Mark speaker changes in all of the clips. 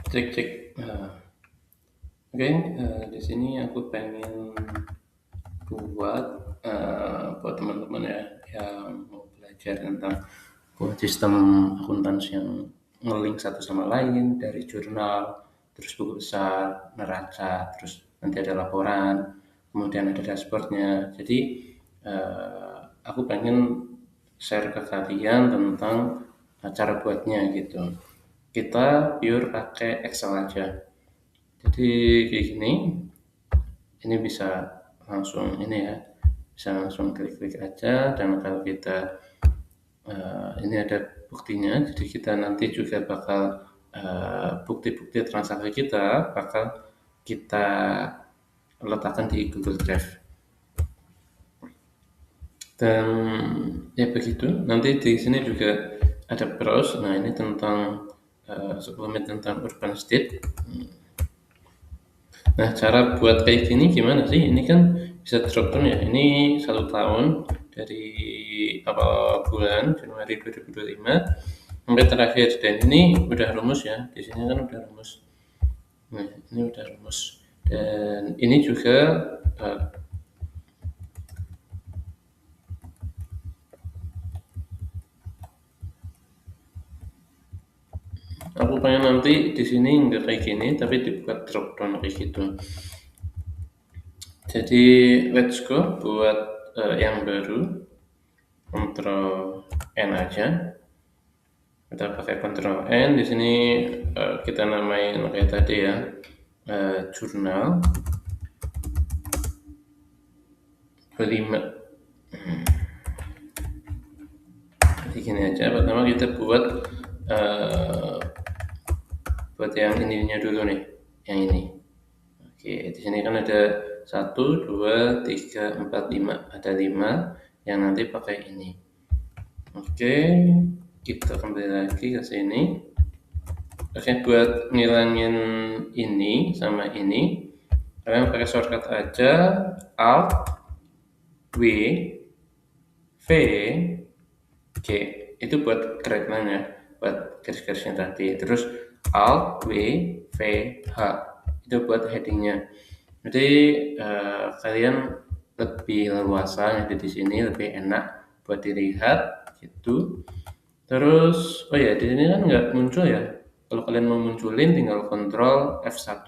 Speaker 1: Cek cek. Oke, di sini aku pengen buat buat teman-teman ya yang mau belajar tentang buat sistem akuntansi yang ngelink satu sama lain dari jurnal, terus buku besar, neraca, terus nanti ada laporan, kemudian ada dashboardnya. Jadi aku pengen share ke kalian tentang cara buatnya gitu. Kita pure pakai Excel aja. Jadi kayak gini, ini bisa langsung ini ya, bisa langsung klik-klik aja. Dan kalau kita ini ada buktinya, jadi kita nanti juga bakal bukti-bukti transaksi kita bakal kita letakkan di Google Drive. Dan ya begitu. Nanti di sini juga ada browse. Nah ini tentang suplemen tentang urban state. Nah, cara buat kayak gini gimana sih? Ini kan bisa drop down ya. Ini 1 tahun dari awal bulan Januari 2025 sampai terakhir. Dan ini udah rumus ya. Di sini kan udah rumus. Nah, ini udah rumus. Dan ini juga aku pengen nanti di sini nggak kayak gini, tapi dibuat drop down kayak gitu. Jadi let's go buat yang baru. Ctrl N aja. Kita pakai Ctrl N. Di sini kita namain kayak tadi ya, jurnal 5. Jadi gini aja. Pertama kita buat yang ininya dulu nih, yang ini. Oke, di sini kan ada 1, 2, 3, 4, 5. Ada 5 yang nanti pakai ini. Oke, kita kembali lagi ke sini. Oke, buat ngilangin ini sama ini, kalian pakai shortcut aja Alt W V G. Itu buat correct line ya, buat garis-garisnya tadi. Terus Alt W V H itu buat headingnya. Jadi kalian lebih leluasa ada di sini, lebih enak buat dilihat gitu. Terus oh ya, di sini kan nggak muncul ya. Kalau kalian mau munculin tinggal Ctrl F1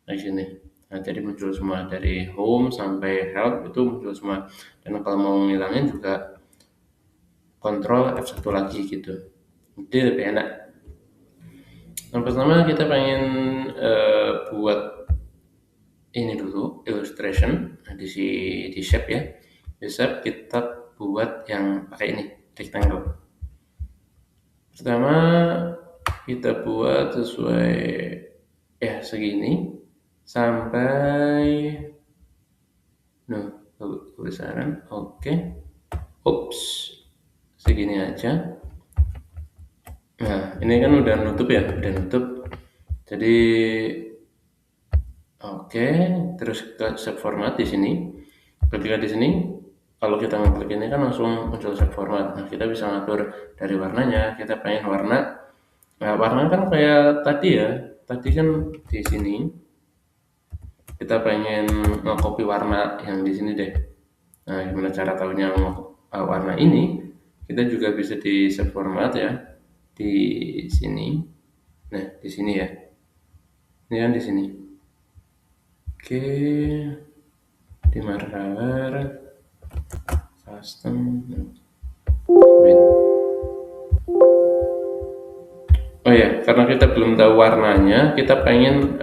Speaker 1: di sini. Nah, jadi muncul semua dari home sampai help itu muncul semua. Dan kalau mau ngilangin juga Ctrl F1 lagi gitu. Jadi lebih enak. Yang pertama kita pengen buat ini dulu illustration. Nah, di shape ya. Di shape kita buat yang pakai ini rectangle. Pertama kita buat sesuai ya segini sampai kebesaran. Oke. Ups, segini aja. Nah, ini kan udah nutup ya, udah nutup. Jadi oke, terus kita save format di sini. Ketika di sini kalau kita ngeklik ini kan langsung muncul save format. Nah, kita bisa ngatur dari warnanya. Kita pengen warna. Nah, warna kan kayak tadi ya. Tadi kan di sini kita pengen nge-copy warna yang di sini deh. Nah, gimana cara tahunya warna ini? Kita juga bisa di save format ya. Di sini. Nah, di sini ya. Ini kan di sini. Oke. Di marker custom. Wait. Oh ya, karena kita belum tahu warnanya, kita pengen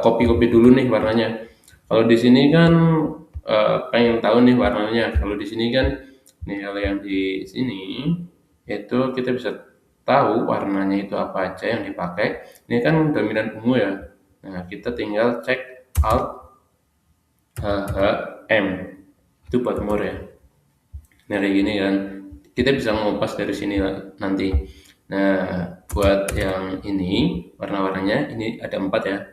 Speaker 1: copy dulu nih warnanya. Kalau di sini kan pengen tahu nih warnanya. Kalau di sini kan nih, kalau yang di sini itu kita bisa tahu warnanya itu apa aja yang dipakai. Ini kan dominan ungu ya. Nah, kita tinggal cek Alt HHM itu buat more ya. Nah, kayak gini kan. Kita bisa ngopas dari sini nanti. Nah, buat yang ini warna-warnanya ini ada 4 ya.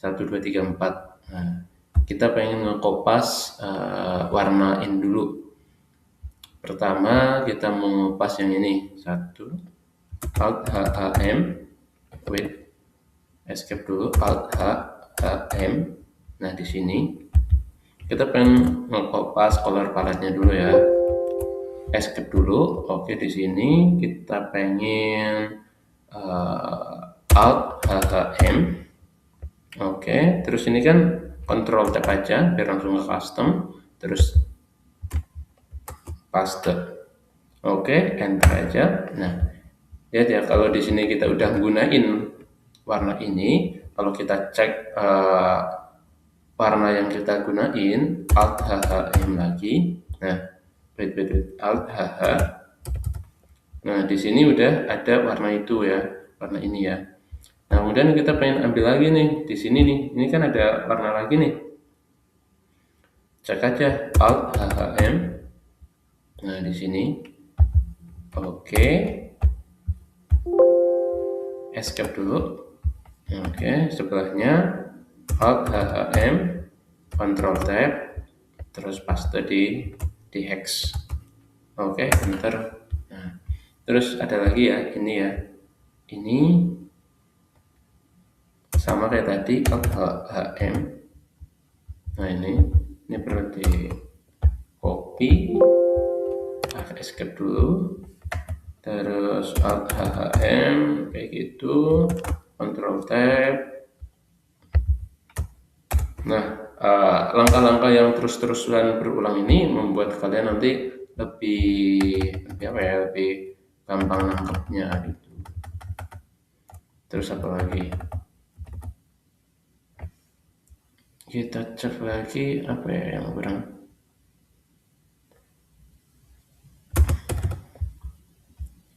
Speaker 1: 1, 2, 3, 4. Nah, kita pengen ngekopas warna in dulu. Pertama kita mengupas yang ini. 1 Alt HAM. Wait. escape dulu, Alt H, M. Nah di sini kita pengen nge-copy color palette-nya dulu ya. Escape dulu. Oke, di sini kita pengen Alt HHM. Oke, terus ini kan Control Tab aja biar langsung ke custom, terus paste. Oke, enter aja. Nah, lihat ya, kalau di sini kita udah gunain warna ini, kalau kita cek warna yang kita gunain, Alt HHM lagi. Nah, wait, Alt HH. Nah, di sini udah ada warna itu ya, warna ini ya. Nah, kemudian kita pengen ambil lagi nih, di sini nih, ini kan ada warna lagi nih. Cek aja Alt HHM. Nah, di sini. Oke. Escape dulu. Oke, sebelahnya Alt HHM, Control Tab, terus paste di hex. Oke, enter. Nah, terus ada lagi ya, ini ya. Ini sama kayak tadi Alt HM. Nah, ini perlu di copy, escape dulu, terus Alt HHM kayak gitu, Control Tab. Nah, langkah-langkah yang terus-terusan berulang ini membuat kalian nanti lebih gampang nangkepnya gitu. Terus apa lagi? Kita cek lagi apa ya yang kurang.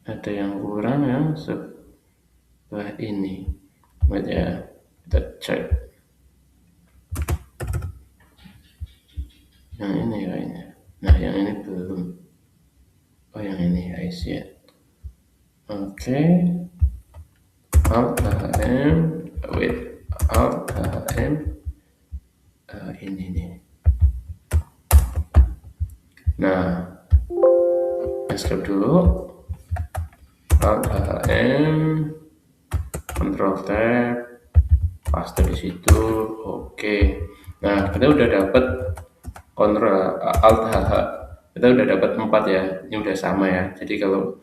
Speaker 1: Ada yang kurang yang sebelah ini. Lihat ya, kita cek. Yang ini kayaknya. Nah, yang ini belum. Oh, yang ini I see it. Oke. Alt HM, wait, Alt HM. Ini nih. Nah, escape dulu. Alt HM, Control Tab, paste di situ. Oke. Nah, kita udah dapat Alt HH. Kita udah dapat 4 ya. Ini udah sama ya. Jadi kalau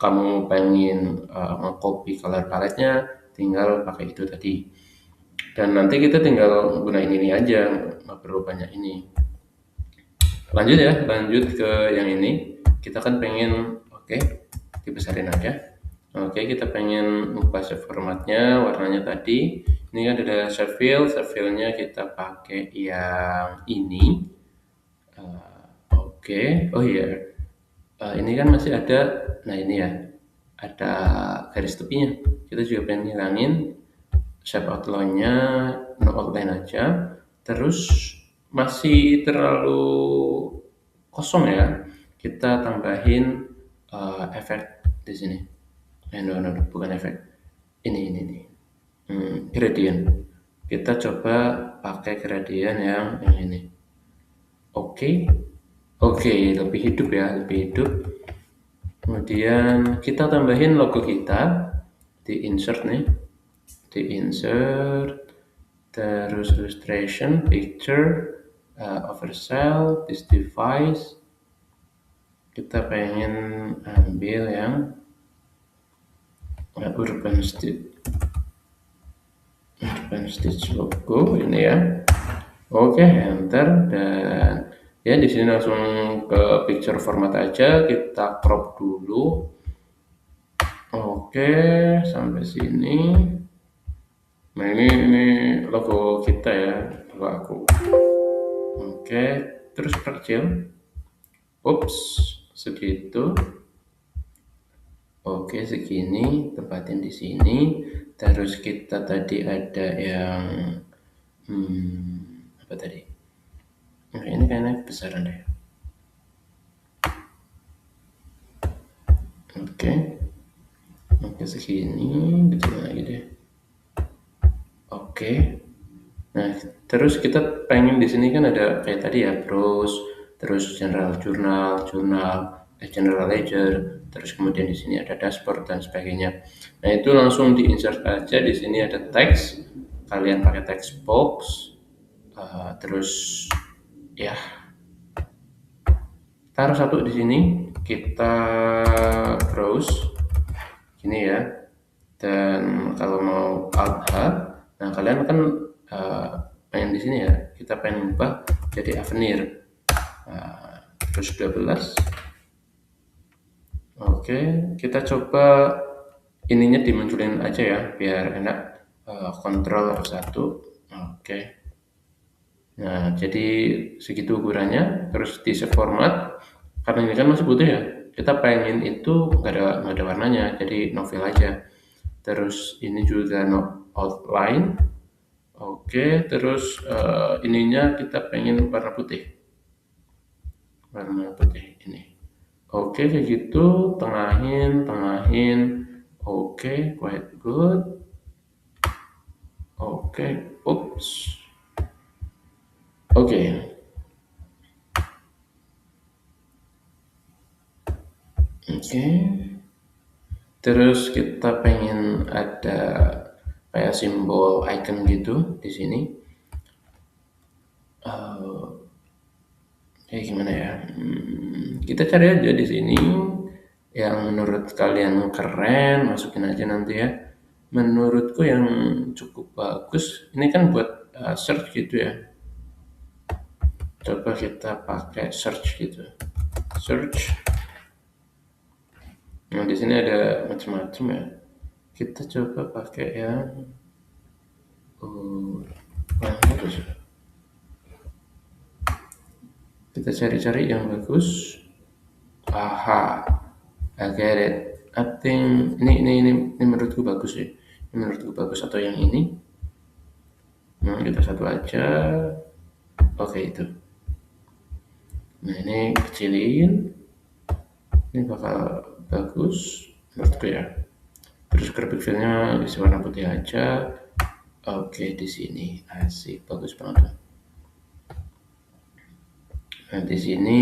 Speaker 1: kamu pengen nge-copy color palette-nya, tinggal pakai itu tadi. Dan nanti kita tinggal gunain ini aja, nggak perlu banyak ini. Lanjut ya, lanjut ke yang ini. Kita kan pengen, oke, dibesarin aja. Oke, kita pengen ubah shape formatnya, warnanya tadi. Ini kan ada shape fill-nya kita pakai yang ini. Oke, oh iya, ini kan masih ada, nah ini ya, ada garis tepinya. Kita juga pengen ngilangin shape outline-nya, no outline aja. Terus masih terlalu kosong ya, kita tambahin efek di sini. No, bukan efek. Ini. Gradient. Kita coba pakai gradient yang ini. Oke, lebih hidup ya, lebih hidup. Kemudian kita tambahin logo kita, di insert nih, terus illustration, picture, oversell, this device. Kita pengen ambil yang urban stitch logo ini ya. Oke, enter, dan ya di sini langsung ke picture format aja, kita crop dulu. Oke, sampai sini. Nah, ini logo kita ya, logo aku. Oke, terus kecil. Ups, segitu. Oke, segini, tempatin di sini. Terus kita tadi ada yang apa tadi? Nah, ini kayaknya besaran deh. Oke, segini, kecil lagi deh. Oke. Nah, terus kita pengen di sini kan ada kayak tadi ya, terus general ledger, terus kemudian di sini ada dashboard dan sebagainya. Nah, itu langsung di insert aja. Di sini ada teks, kalian pakai text box, terus ya taruh satu di sini, kita browse gini ya. Dan kalau mau alt H, nah kalian kan pengen di sini ya, kita pengen ubah jadi Avenir, terus 12. Oke, kita coba ininya dimunculin aja ya biar enak. Ctrl F1. Oke, nah jadi segitu ukurannya. Terus di save format, karena ini kan masih putih ya, kita pengen itu nggak ada warnanya, jadi no fill aja. Terus ini juga no outline. Oke, terus ininya kita pengen warna putih ini. Oke, kayak gitu, tengahin. Oke, quite good. Oke, oops. Oke. Terus kita pengen ada kayak simbol icon gitu di sini. Kayak gimana ya? Kita cari aja di sini yang menurut kalian keren, masukin aja nanti ya. Menurutku yang cukup bagus, ini kan buat search gitu ya. Coba kita pakai search gitu. Search. Nah, di sini ada macam-macam ya. Kita coba pakai yang bagus. Kita cari-cari yang bagus. Aha, I get it. I think ini menurutku bagus ya. Ini menurutku bagus, atau yang ini. Nah, kita satu aja. Oke, itu. Nah, ini kecilin. Ini bakal bagus menurutku ya. Terus graphic fillnya isi warna putih aja. Oke, di sini asik, bagus banget. Nah, di sini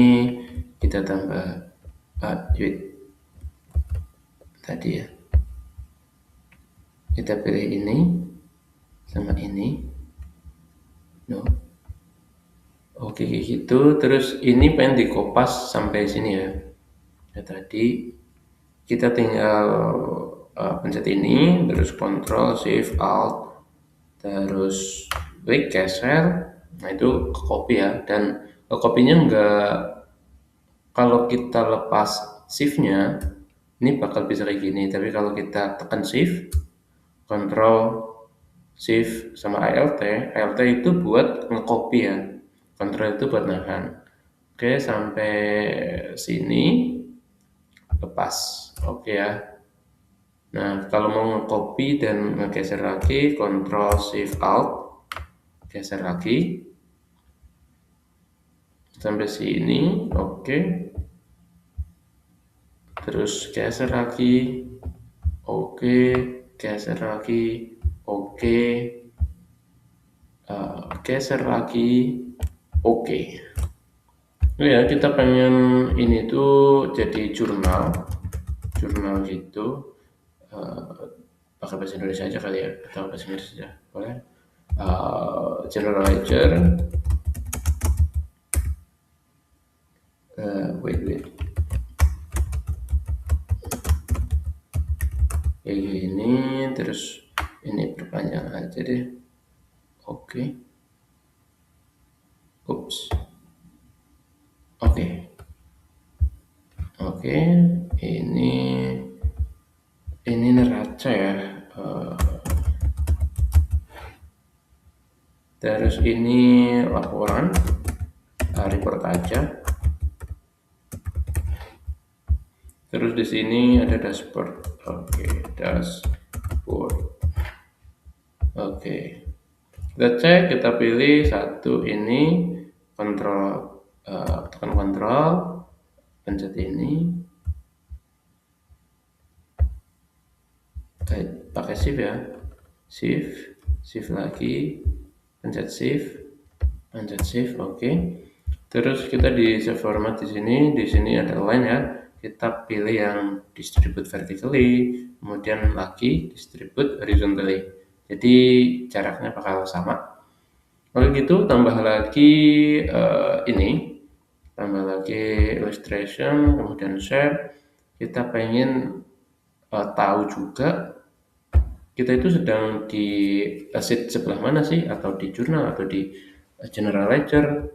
Speaker 1: kita tambah width tadi ya. Kita pilih ini sama ini. No. Oke, kayak gitu. Terus ini pengen dikopas sampai sini ya. Ya tadi kita tinggal pencet ini, terus Ctrl Shift Alt, terus klik geser. Nah, itu ke copy ya. Dan ke copy-nya enggak, kalau kita lepas shift-nya ini bakal bisa kayak gini. Tapi kalau kita tekan shift, Ctrl Shift sama Alt itu buat nge-copy ya. Ctrl itu buat nahan. Oke, sampai sini lepas. Oke ya. Nah, kalau mau nge-copy dan ngegeser lagi, Ctrl Shift Alt, geser lagi sampai sini. Oke. Terus geser lagi. Oke, geser lagi. Oke. Geser lagi. Oke. Ya, kita pengen ini tuh jadi jurnal gitu. Pakai bahasa Indonesia aja kali ya, atau bahasa Inggris aja boleh. General ledger. Wait. Kayak gini, terus ini perpanjang aja deh. Oke. Oops. Oke, ini neraca ya. Terus ini laporan, report aja. Terus di sini ada dashboard. Oke, dashboard. Oke. Kita cek, kita pilih satu ini, tekan kontrol, pencet ini. Pakai shift ya. Shift lagi, pencet shift. Oke. Terus kita di save format di sini ada line ya. kita pilih yang distribute vertically, kemudian lagi distribute horizontally. Jadi jaraknya bakal sama. Kalau gitu tambah lagi ini, tambah lagi illustration, kemudian share. Kita pengen tahu juga kita itu sedang di sheet sebelah mana sih, atau di jurnal atau di general ledger.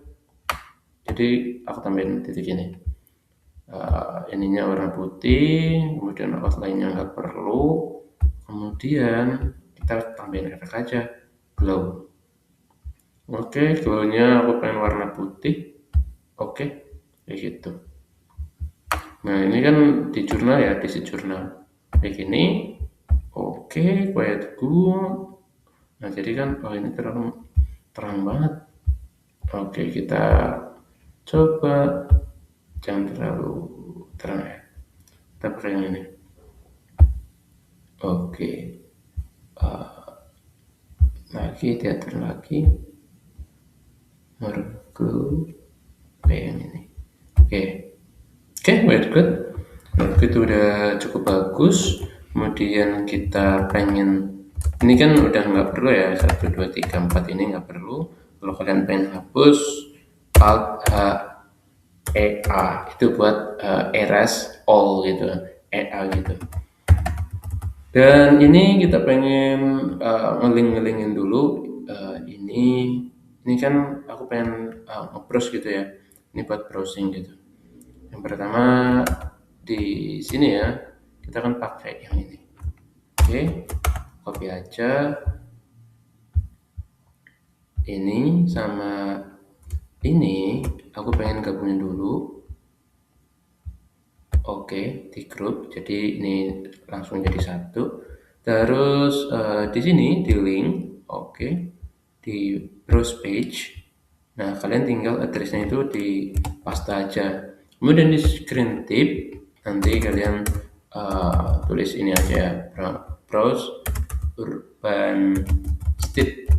Speaker 1: Jadi aku tambahin titik ini. Ininya warna putih, kemudian outline-nya nggak perlu, kemudian kita tambahin efek aja, glow. Oke, glow-nya aku pengen warna putih. Oke, kayak gitu. Nah ini kan di jurnal ya, di jurnal kayak gini. Oke, quiet good. Nah jadi kan, oh ini terang banget. Oke, kita coba jangan terlalu terang ya. Kita pakai yang ini. Oke, lagi diatur lagi, glow kayak yang ini. Oke, very good. Itu udah cukup bagus. Kemudian kita pengen, ini kan udah nggak perlu ya, 1, 2, 3, 4 ini nggak perlu. Kalau kalian pengen hapus, Alt H E A itu buat erase all gitu, EA gitu. Dan ini kita pengen ngeling-ngelingin dulu ini kan aku pengen nge-browse gitu ya. Ini buat browsing gitu. Yang pertama di sini ya, kita kan pakai yang ini. Oke, copy aja. Ini sama ini aku pengen gabungin dulu. Oke, di grup, jadi ini langsung jadi satu. Terus di sini di link, oke, di browse page. Nah kalian tinggal addressnya itu di paste aja. Kemudian di screen tip nanti kalian tulis ini aja, browse urban state.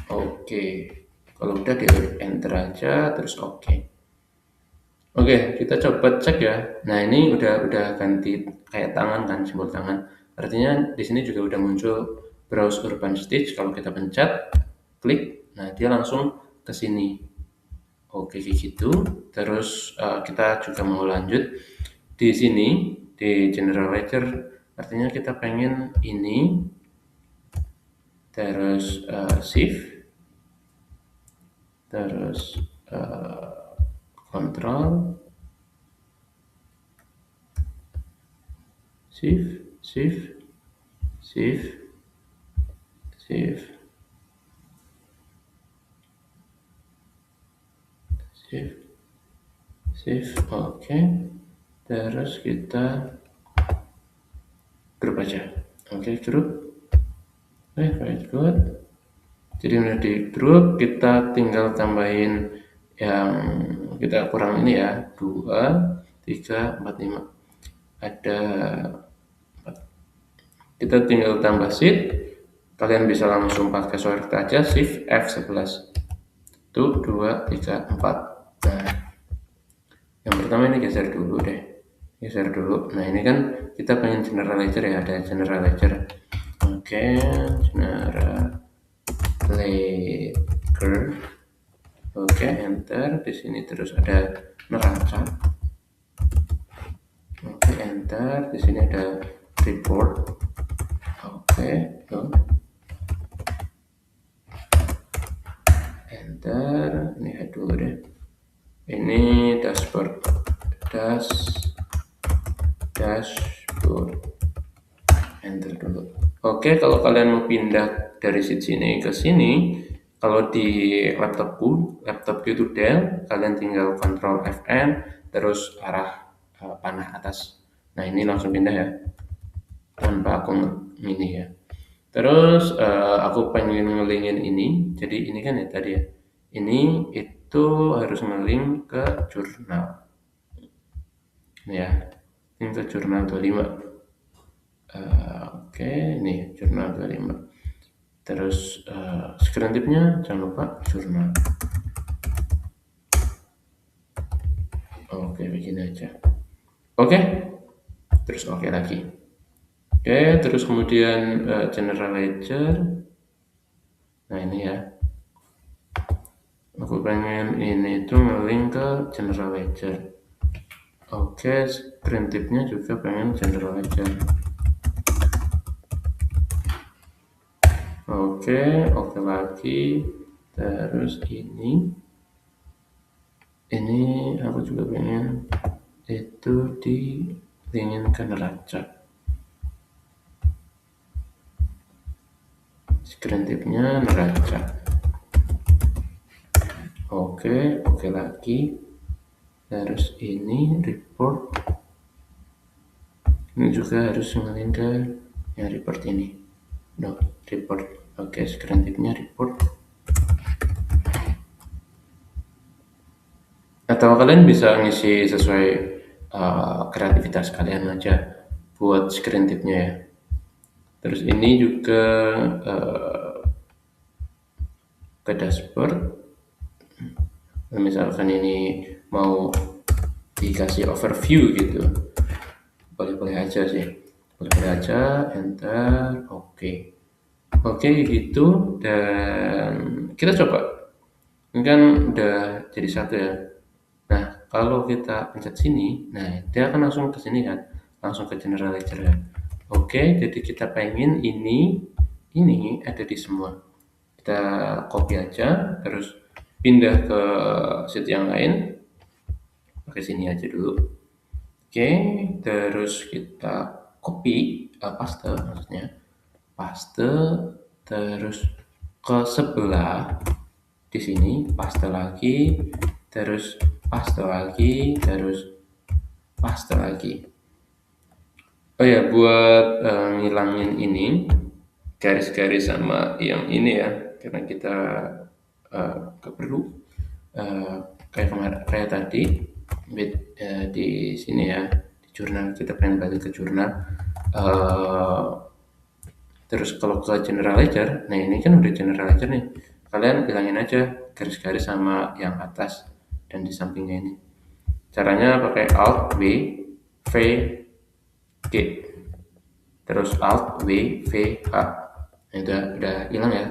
Speaker 1: Oke, kalau udah di enter aja, terus oke. Oke, kita coba cek ya. Nah, ini udah ganti kayak tangan kan, simbol tangan. Artinya di sini juga udah muncul browse urban stitch. Kalau kita pencet, klik, nah dia langsung ke sini. Oke, kayak gitu. Terus kita juga mau lanjut di sini di general ledger. Artinya kita pengen ini, terus shift, terus control, shift, oke. Terus kita grup aja. Oke, grup. Very good. Jadi udah di grup, kita tinggal tambahin yang kita kurang ini ya, 2, 3, 4, 5. Ada 4. Kita tinggal tambah sheet. Kalian bisa langsung pakai shortcut aja, shift F11. 1, 2, 3, 4. Nah, yang pertama ini geser dulu deh. Nah ini kan kita pengen general ledger ya, ada general ledger. Oke, general ledger. Oke, enter. Di sini terus ada neraca. Oke, enter. Di sini ada report. Oke, enter. Ini add dulu deh. Ini dashboard. Enter dulu. Oke, kalau kalian mau pindah dari sini ke sini, kalau di laptopku itu Dell, kalian tinggal Ctrl Fn terus arah panah atas. Nah ini langsung pindah ya, tanpa aku ini ya. Terus aku pengen ngelingin ini, jadi ini kan ya tadi ya, ini itu harus ngeling ke jurnal ya, ini ke jurnal 25. Oke, ini jurnal 25. Terus screen tipnya jangan lupa jurnal. Oke, begini. gini aja. Oke, terus oke lagi. Oke, terus kemudian general ledger. Nah ini ya, aku pengen ini tuh nge-link ke general ledger. Oke, screen tipnya juga pengen general ledger. Oke lagi. Terus ini aku juga pengen itu dilinkin ke neraca. Screen tipnya neraca. Oke lagi. Terus ini report. Ini juga harus ngelink ke yang report ini. No, report. Oke, screen tipnya report. Atau kalian bisa ngisi sesuai kreativitas kalian aja buat screen tipnya ya. Terus ini juga ke dashboard. Misalkan ini mau dikasih overview gitu, boleh-boleh aja sih, boleh-boleh aja, enter, oke gitu. Dan kita coba, ini kan udah jadi satu ya. Nah kalau kita pencet sini, nah dia akan langsung ke sini kan, langsung ke general ledger kan. Oke, jadi kita pengen ini ada di semua. Kita copy aja, terus pindah ke sheet yang lain, pakai sini aja dulu. Oke, terus kita copy, paste maksudnya, paste, terus ke sebelah di sini, paste lagi, terus paste lagi, terus paste lagi. Oh ya, buat ngilangin ini garis-garis sama yang ini ya, karena kita nggak perlu kayak tadi di sini ya, di jurnal kita pengen balik ke jurnal. Terus kalau ke general ledger, nah ini kan udah general ledger nih, kalian bilangin aja garis-garis sama yang atas dan di sampingnya ini. Caranya pakai Alt W V G, terus Alt W V H. Nah, udah hilang ya.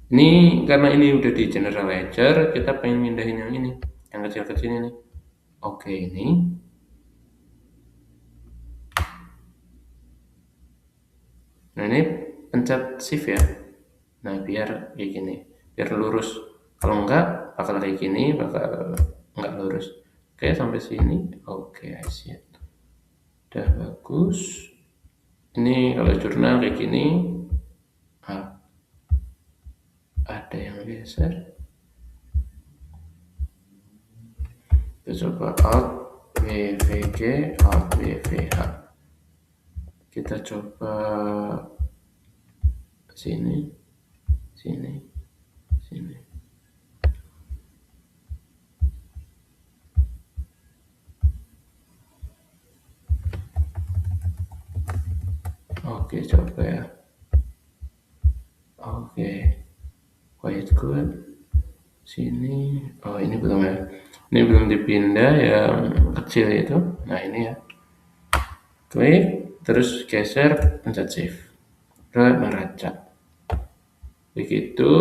Speaker 1: Ini karena ini udah di general ledger, kita pengen mindahin yang ini, yang kecil-kecil ini. Oke, ini. Nah ini pencet shift ya. Nah biar kayak gini, biar lurus. Kalau enggak bakal kayak gini, bakal enggak lurus. Oke, sampai sini. Oke, I see it. Udah bagus. Ini kalau jurnal kayak gini, ada yang geser. Kita coba Alt WVG, Alt WVH. Kita coba sini, sini. Oke, coba ya. Oke, quite good. Sini, oh ini belum ya. Ini belum dipindah yang kecil itu. Nah ini ya. Klik, terus geser, pencet shift. Ke neraca. Begitu.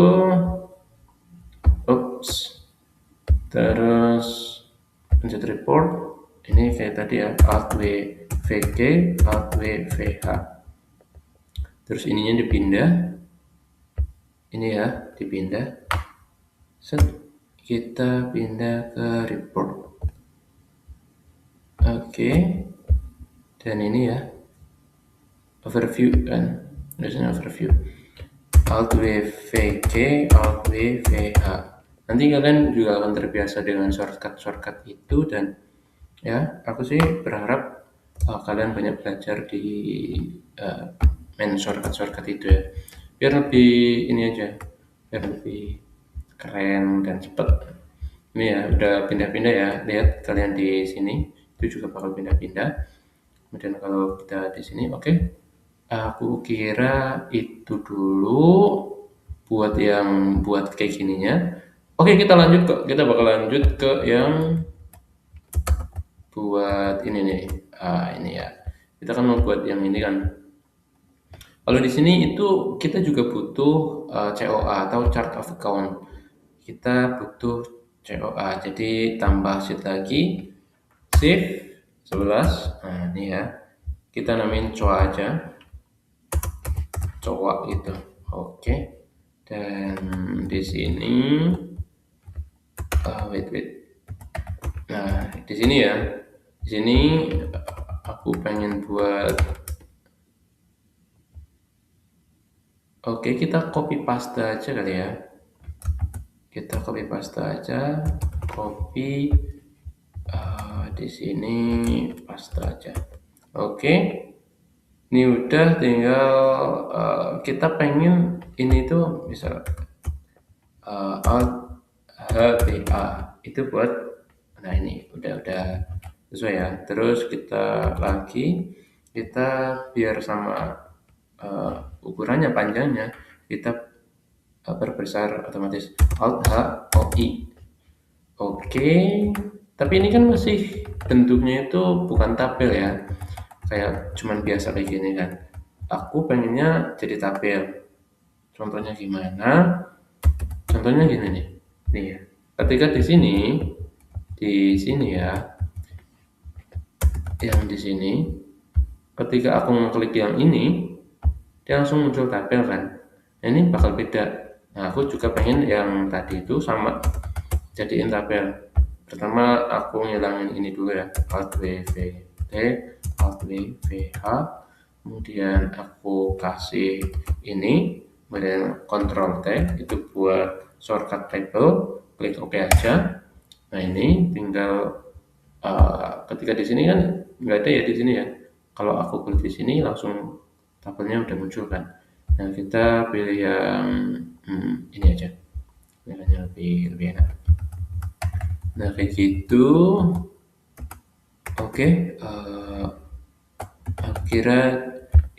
Speaker 1: Oops. Terus pencet report. Ini kayak tadi ya, Alt W VG, Alt W VH. Terus ininya dipindah. Ini ya, dipindah. Set, kita pindah ke report. Oke. Dan ini ya, overview kan, biasanya overview. Alt W VG, Alt W VH. Nanti kalian juga akan terbiasa dengan shortcut itu, dan ya aku sih berharap kalian banyak belajar di main shortcut itu ya, biar lebih ini aja, biar lebih keren dan cepet. Ini ya udah pindah-pindah ya, lihat kalian di sini itu juga bakal pindah-pindah. Kemudian kalau kita di sini, oke. Aku kira itu dulu buat yang buat kayak gininya. Oke, kita lanjut kok. Kita bakal lanjut ke yang buat ini nih, ini ya. Kita kan mau buat yang ini kan. Kalau di sini itu kita juga butuh COA atau chart of account. Kita butuh COA, jadi tambah sheet lagi, shift 11. Nah ini ya, kita namain COA aja, COA gitu. Oke. Dan di sini wait. Nah, di sini ya. Di sini aku pengen buat. Oke, kita copy paste aja kali ya. Kita copy paste aja. Copy di sini paste aja. Oke. Ini udah, tinggal kita pengen ini tuh bisa alt HBA itu buat, nah ini udah sesuai ya. Terus kita biar sama ukurannya, panjangnya kita perbesar otomatis alt H O I. Oke, tapi ini kan masih bentuknya itu bukan tabel ya, kayak cuman biasa kayak gini kan. Aku pengennya jadi tabel. Contohnya gimana? Contohnya gini nih. Nih ya. Ketika di sini ya, yang di sini, ketika aku ngeklik yang ini, dia langsung muncul tabel kan. Nah, ini bakal beda. Nah, aku juga pengen yang tadi itu sama, jadiin tabel. Pertama aku ngilangin ini dulu ya, Alt W V T, Alt W V H, kemudian aku kasih ini, kemudian Ctrl T itu buat shortcut table, klik OK aja. Nah ini tinggal ketika di sini kan nggak ada ya di sini ya. Kalau aku klik di sini langsung tabelnya udah muncul kan. Nah kita pilih yang ini aja, ini lebih enak. Nah kayak gitu. Oke, kira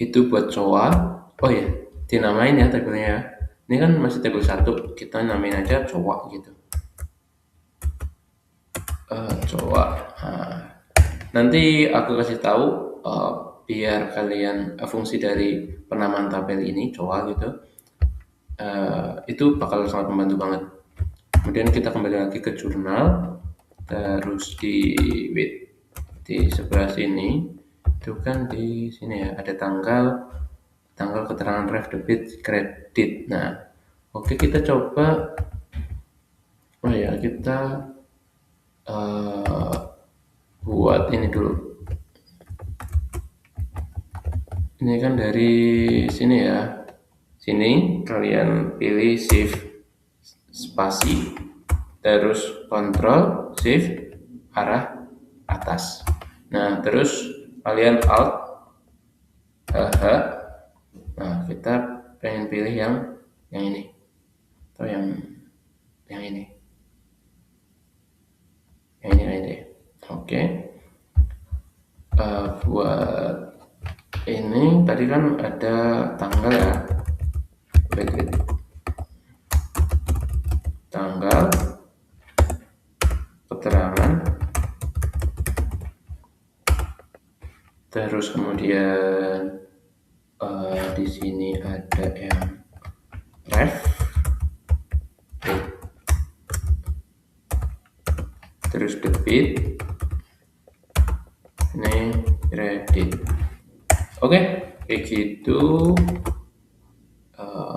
Speaker 1: itu buat COA. Oh ya, dinamain ya tabelnya ya. Ini kan masih tabel 1, kita namain aja COA gitu. COA. Nah, nanti aku kasih tahu biar kalian fungsi dari penamaan tabel ini COA gitu. Itu bakal sangat membantu banget. Kemudian kita kembali lagi ke jurnal, terus di sebelah sini itu kan di sini ya ada tanggal keterangan ref debit kredit. Nah, oke kita coba. Oh ya, kita buat ini dulu. Ini kan dari sini ya. Sini kalian pilih shift spasi, terus Ctrl shift arah atas. Nah, terus kalian alt H. Nah, kita pengen pilih yang ini atau yang ini. Yang ini. Oke. Buat ini tadi kan ada tanggal ya. Wait. Tanggal keterangan, terus kemudian di sini ada yang ref, terus debit, ini kredit. Oke, kayak gitu.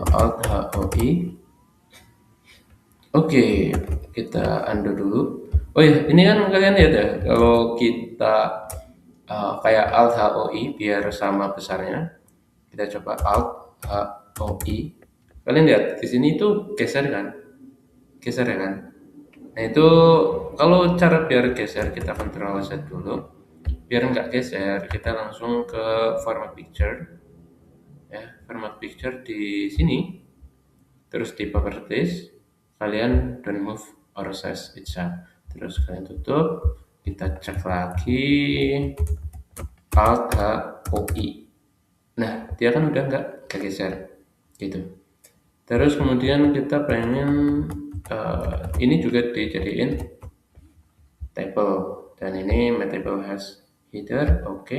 Speaker 1: Alt HOI. Oke, kita undo dulu. Oh ya, ini kan kalian lihat ya, kalau kita kayak Alt HOI biar sama besarnya, kita coba Alt HOI. Kalian lihat di sini itu geser ya kan? Nah itu kalau cara biar geser kita Ctrl Z dulu. Biar nggak geser, kita langsung ke format picture. Ya, format picture di sini. Terus di properties, kalian don't move or size itself. Terus kalian tutup, kita cek lagi Alt HOI. Nah, dia kan udah nggak geser gitu. Terus kemudian kita pengen ini juga dijadiin table. dan ini my table has header, oke.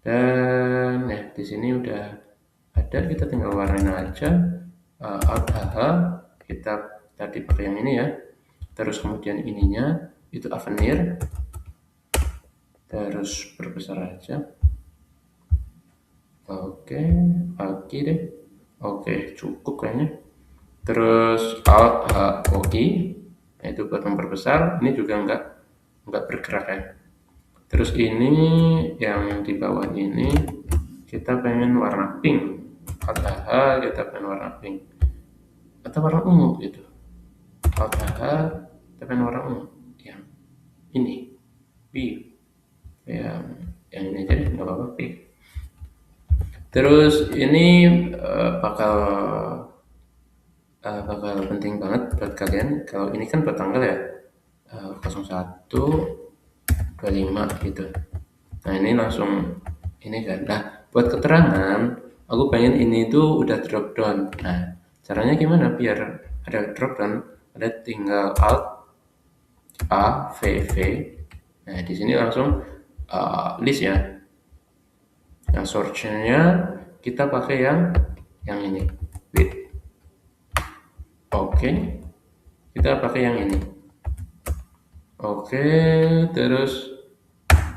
Speaker 1: Dan ya di sini udah ada, kita tinggal warnain aja. Alt HH kita tadi pakai yang ini ya, terus kemudian ininya itu Avenir, terus perbesar aja. Oke, lagi deh. Oke, cukup kayaknya. Terus Alt HOI, itu buat memperbesar. Ini juga nggak bergerak ya. Terus ini yang di bawah ini kita pengen warna pink. Alt HH kita pengen warna pink atau warna ungu gitu. Alt HH kita pengen warna ungu. Yang ini, B. Yang ini aja nggak apa-apa, pink. Terus ini bakal penting banget buat kalian. Kalau ini kan buat tanggal ya, 01/25 gitu. Nah ini langsung ini kan. Nah buat keterangan, aku pengen ini tuh udah drop down. Nah caranya gimana biar ada drop down? Ada tinggal Alt A V V. Nah di sini langsung list ya. Nah search-nya kita pakai yang ini, width. Oke, kita pakai yang ini. Oke, terus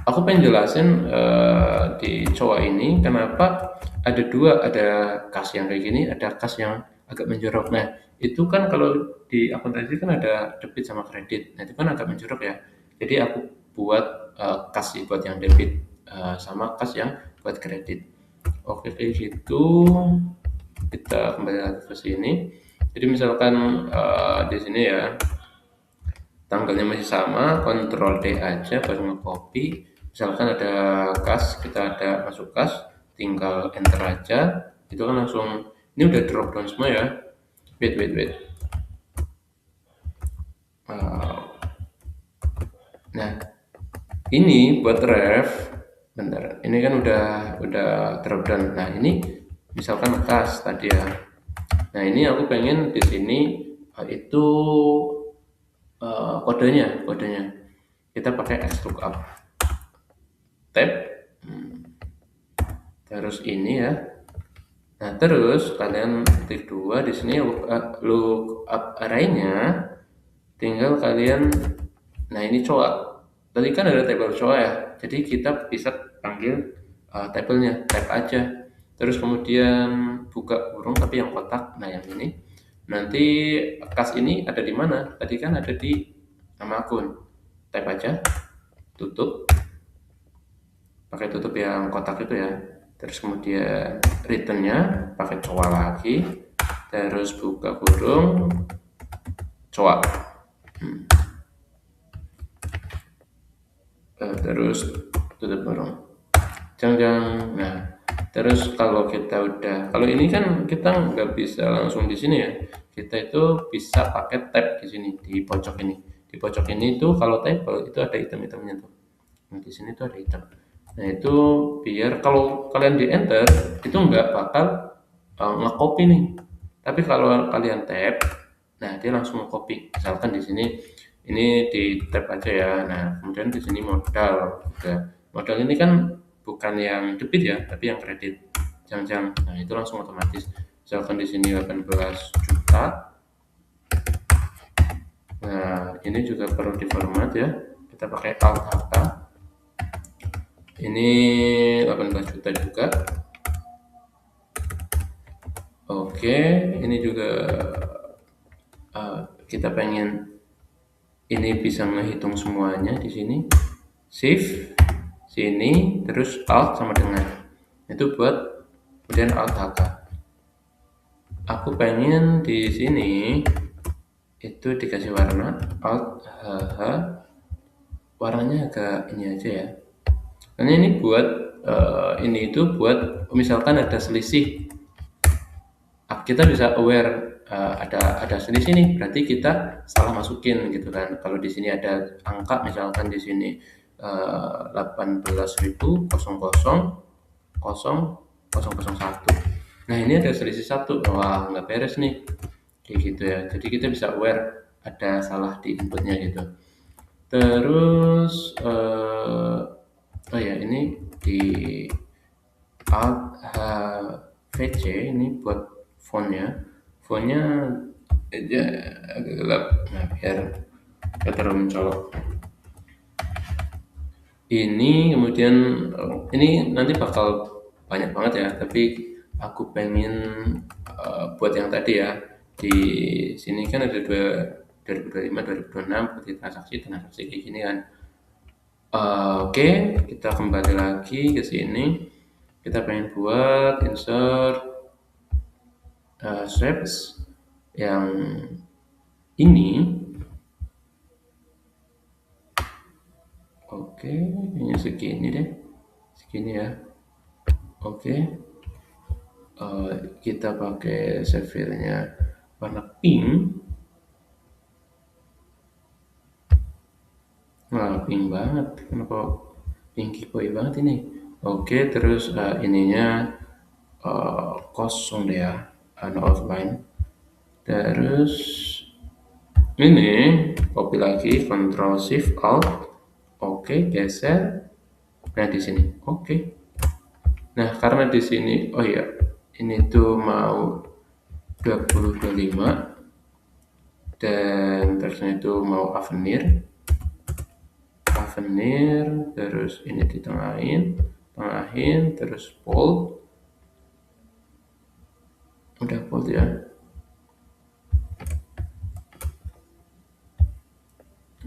Speaker 1: aku pengen jelasin di cowok ini kenapa ada dua, ada kas yang kayak gini, ada kas yang agak menjorok. Nah itu kan kalau di akuntansi kan ada debit sama kredit. Nah itu kan agak menjorok ya. Jadi aku buat kas buat yang debit sama kas yang buat kredit. Oke kayak gitu. Kita kembali lagi ke sini. Jadi misalkan di sini ya tanggalnya masih sama, Ctrl D aja baru nge-copy. Misalkan ada kas, kita ada masuk kas, tinggal enter aja. Itu kan langsung, ini udah drop down semua ya. Wait. Nah, ini buat ref. Bentar, ini kan udah drop down. Nah, ini misalkan kas tadi ya. Nah, ini aku pengen di sini itu kodenya. Kita pakai XLOOKUP. Tab. Terus ini ya. Nah, terus kalian ketik 2 di sini lookup array-nya tinggal kalian, nah ini coa. Tadi kan ada tabel coa ya. Jadi kita bisa panggil tabelnya, tab aja. Terus kemudian buka kurung tapi yang kotak. Nah, yang ini. Nanti kas ini ada di mana? Tadi kan ada di nama akun. Tab aja, tutup. Pakai tutup yang kotak itu ya. Terus kemudian return-nya pakai coa lagi, terus buka kurung coa. Terus tutup kurung. Jangan. Nah, terus kalau ini kan kita nggak bisa langsung di sini ya. Kita itu bisa pakai tab di sini di pojok ini. Di pojok ini tuh kalau table itu ada item-itemnya tuh. Nah, di sini tuh ada item. Nah itu biar kalau kalian di enter itu nggak bakal nge-copy nih. Tapi kalau kalian tab, nah dia langsung nge-copy. Misalkan di sini ini di tab aja ya. Nah kemudian di sini modal. Modal ini kan bukan yang debit ya, tapi yang kredit. Jangan. Nah itu langsung otomatis. Misalkan di sini 18 juta. Nah ini juga perlu diformat ya. Kita pakai Alt H. Ini 18 juta juga. Oke, ini juga kita pengen ini bisa menghitung semuanya di sini. Shift sini, terus Alt sama dengan. Itu buat kemudian Alt HK. Aku pengen di sini itu dikasih warna Alt HH. Warnanya agak ini aja ya. Karena ini buat ini itu buat misalkan ada selisih, kita bisa aware ada selisih nih, berarti kita salah masukin gitu kan. Kalau di sini ada angka misalkan di sini 18.000,000,001. Nah ini ada selisih 1, wah nggak beres nih kayak gitu ya. Jadi kita bisa aware ada salah di inputnya gitu. Terus oh ya, ini di Alt HVC ini buat fontnya aja agak gelap, nah biar gak terlalu mencolok. Ini kemudian ini nanti bakal banyak banget ya, tapi aku pengen buat yang tadi ya. Di sini kan ada 2025, 2026 seperti transaksi kayak gini kan. Oke, kita kembali lagi ke sini. Kita pengen buat insert swaps yang ini. Oke, ini segini deh, segini ya. Oke, kita pakai saphirnya warna pink. Wah, pink banget, kenapa pinky boy banget ini. Oke, terus ininya kosong deh ya, no outline. Terus ini copy lagi, Ctrl Shift Alt. Oke, geser. Nah di sini, oke. Nah karena di sini, oh ya, ini tuh mau 2025 dan tersnya itu mau Avenir, terus ini ditengahin, terus bold, udah bold ya.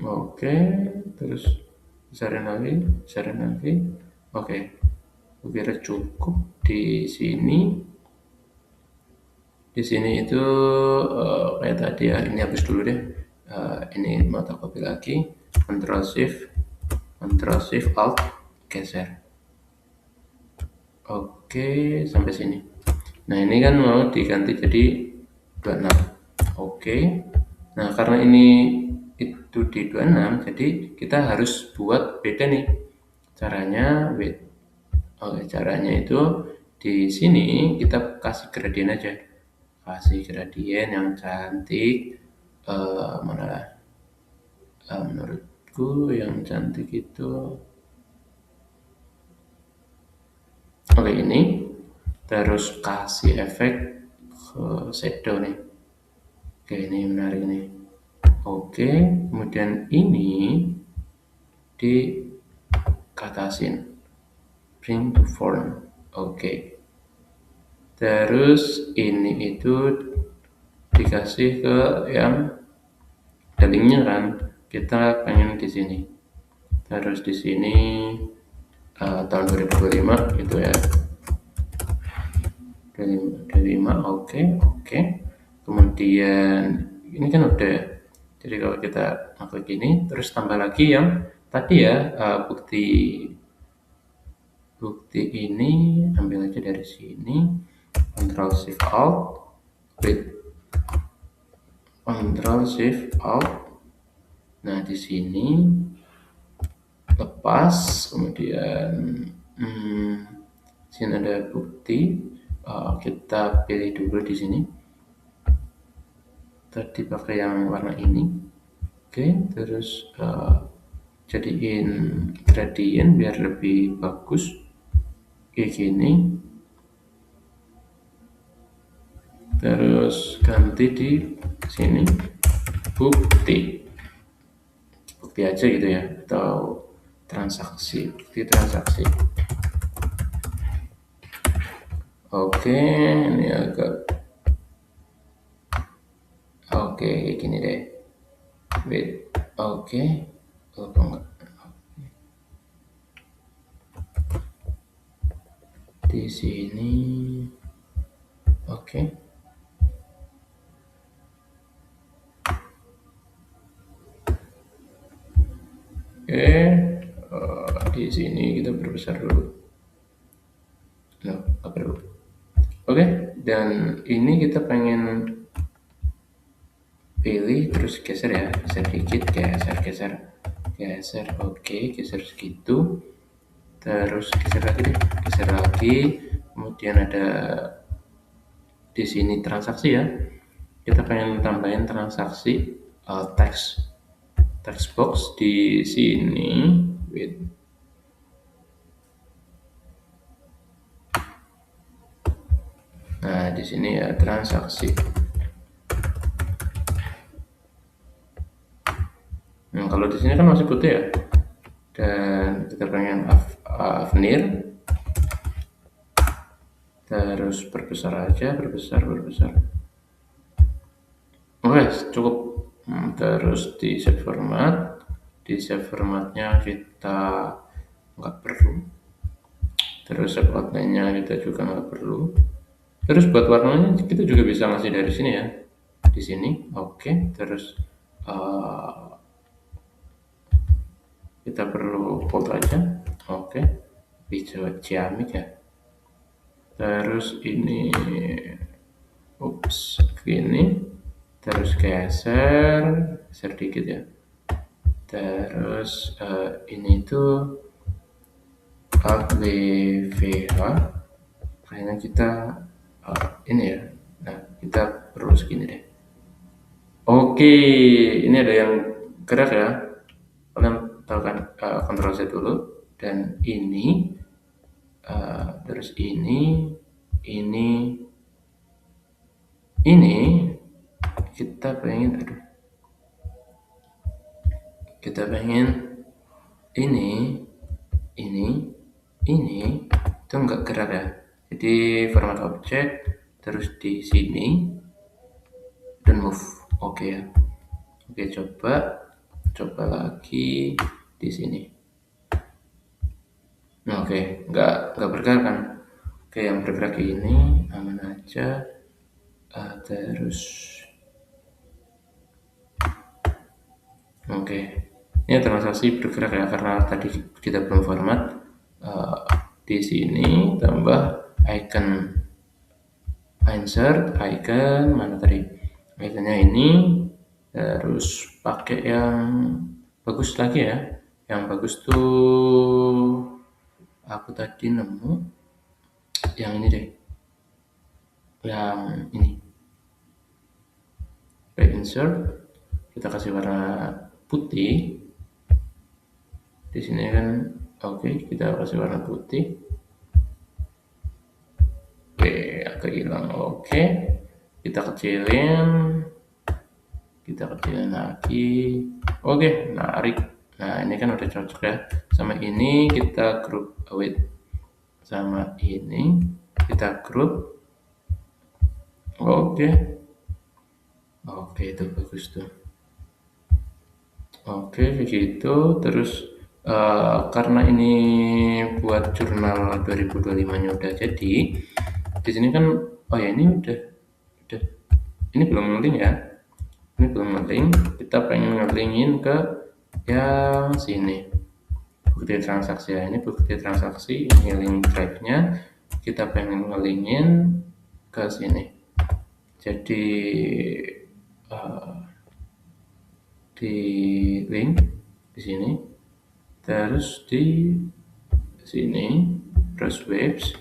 Speaker 1: Oke, terus besarin lagi. Oke, kira cukup di sini. Di sini itu kayak tadi ya, ini habis dulu deh. Ini mau tak copy lagi, Ctrl Shift Alt, geser. Oke, sampai sini. Nah ini kan mau diganti jadi 26. Oke. Nah karena ini itu di 26, jadi kita harus buat beda nih caranya. Oke, caranya itu di sini kita kasih gradien aja, yang cantik. Mana menurutku yang cantik itu oke ini, terus kasih efek ke shadow nih. Oke, ini menarik nih. Oke, kemudian ini dikatasin bring to form. Oke, terus ini itu dikasih ke yang linknya kan, kita pengen di sini. Terus di sini tahun 2025 gitu ya. 25, oke. Kemudian ini kan udah ya. Jadi kalau kita masuk gini, terus tambah lagi yang tadi ya, bukti ini ambil aja dari sini, Ctrl Shift Alt. Nah di sini lepas, kemudian sini ada bukti, kita pilih dulu di sini. Tadi pakai yang warna ini. Oke, terus jadiin gradient biar lebih bagus kayak gini. Terus ganti di sini bukti aja gitu ya, atau bukti transaksi. Oke, ini agak kayak gini deh. Oke. Di sini. Oke. Di sini kita perbesar dulu. Nggak perlu. Oke, dan ini kita pengen pilih terus geser ya, geser dikit, geser. Oke, geser segitu. Terus geser lagi. Kemudian ada di sini transaksi ya. Kita pengen tambahin transaksi text box di sini. Wait. Nah, di sini ya transaksi. Nah, kalau di sini kan masih putih ya. Dan kita pengen avenir. Terus perbesar aja, berbesar. Oke, cukup. Terus di save format. Di save formatnya kita nggak perlu. Terus save outline-nya kita juga nggak perlu. Terus buat warnanya kita juga bisa ngasih dari sini ya. Di sini, oke. Terus kita perlu bold aja, oke. Bisa ciamik ya. Terus ini, gini. Terus geser dikit ya. Terus ini tuh VH. Kayaknya kita ini ya. Nah, kita perlu segini deh. Oke, ini ada yang gerak ya. Kalian tahu kan, Ctrl Z dulu. Dan ini, terus ini kita pengen, ini itu enggak gerak ya. Jadi format objek, terus di sini dan move, oke ya. Oke, coba lagi di sini. Nah, oke, nggak bergerak kan. Oke, yang bergerak ini aman aja. Terus oke, ini transaksi bergerak ya, karena tadi kita belum format. Di sini tambah icon, insert icon, mana tadi iconnya ini. Terus pakai yang bagus lagi ya. Yang bagus tuh aku tadi nemu yang ini deh, yang ini. Oke, insert, kita kasih warna putih. Di sini kan, oke, kita kasih warna putih. Oke, agak hilang. Oke, kita kecilin lagi. Oke, narik. Nah, ini kan udah cocok ya. Sama ini kita group with, sama ini kita group. Oke, itu bagus tuh. Oke, begitu. Terus karena ini buat jurnal 2025-nya udah jadi, di sini kan, oh ya, ini udah. Ini belum ngeling ya. Ini belum ngeling. Kita pengen ngelingin ke yang sini. Bukti transaksi ya. Ini bukti transaksi, ini link drive-nya. Kita pengen ngelingin ke sini. Jadi di link di sini, terus di sini browse webs,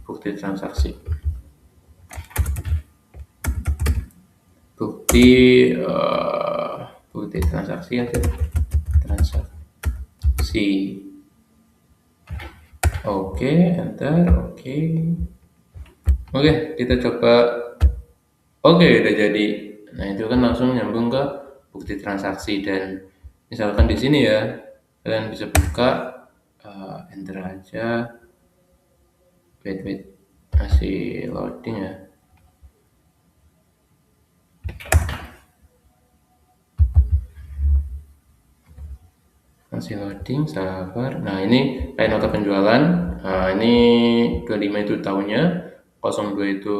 Speaker 1: bukti transaksi, bukti transaksi aja, transaksi. Oke, enter. Oke, kita coba. Oke, udah jadi. Nah, itu kan langsung nyambung ke bukti transaksi. Dan misalkan di sini ya, kalian bisa buka, enter aja. Wait, masih loading ya. Masih loading, sabar. Nah, ini kayak nota penjualan. Nah, ini 25 itu tahunnya, 02 itu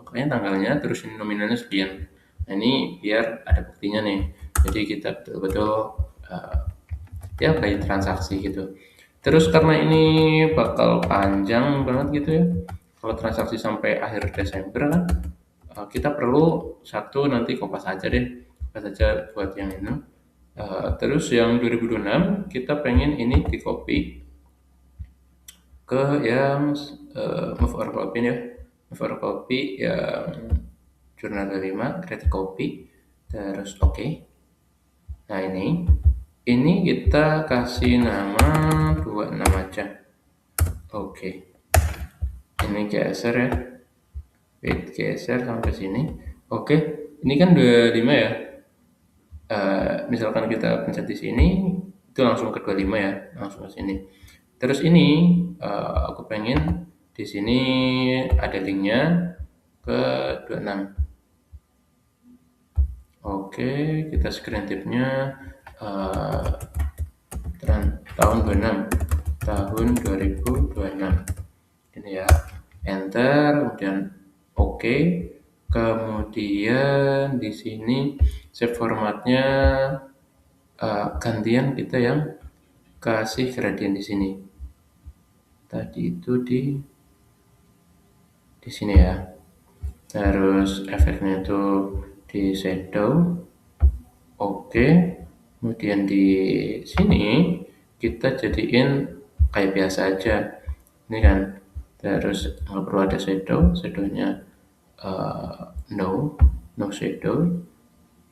Speaker 1: kayaknya tanggalnya, terus ini nominalnya sekian. Nah, ini biar ada buktinya nih. Jadi kita betul-betul ya kayak transaksi gitu. Terus karena ini bakal panjang banget gitu ya. Kalau transaksi sampai akhir Desember kan, kita perlu satu nanti kopas aja deh. Kopas aja buat yang ini. Terus yang 2026 kita pengen ini di copy ke yang move or copy ya. Move or copy yang jurnal 5, create copy, terus oke. Nah ini kita kasih nama 26 aja. Oke. Ini geser ya. Geser sampai sini. Oke, ini kan 25 ya. Misalkan kita pencet di sini, itu langsung ke 25 ya, langsung ke sini. Terus ini aku pengen di sini ada linknya ke 26. Oke, kita screen tipnya tahun 26, tahun 2026. Ini ya, enter, kemudian oke. Kemudian di sini save formatnya gantian kita yang kasih gradient di sini. Tadi itu di sini ya. Terus efeknya itu di shadow. Oke. Kemudian di sini kita jadiin kayak biasa aja. Ini kan. Terus nggak perlu ada shadow. Shadownya no shadow.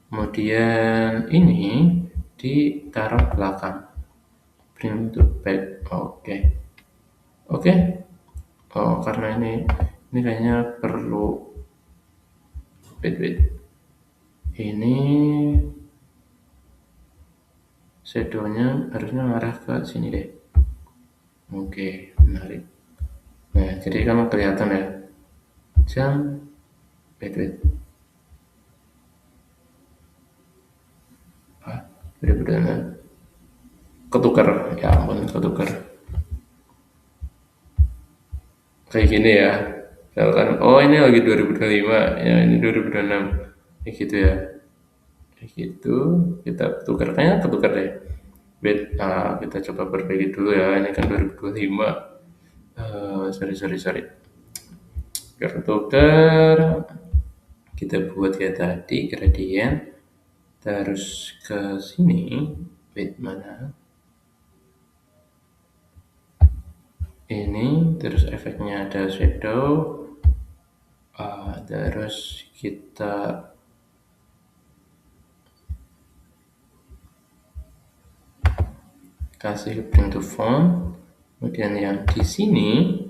Speaker 1: Kemudian ini ditaruh belakang, bring to back. Oke. Oh, karena ini kayaknya perlu wait. Ini shadownya harusnya ngarah ke sini deh. Oke, menarik. Nah, jadi kan kelihatan ya. Wait. Bener-bener ketukar, ya ampun, ketukar. Kayak gini ya. Misalkan, oh ini lagi 2025, ya ini 2026. Kayak gitu ya. Kayak gitu, kita tukar, kayaknya ketukar deh. Wait, kita coba perbaiki dulu ya. Ini kan 2025. Sorry. Biar ketukar, kita buat kayak tadi gradient. Terus ke sini, wait mana? Ini terus efeknya ada shadow. Terus kita kasih bring to font. Kemudian yang di sini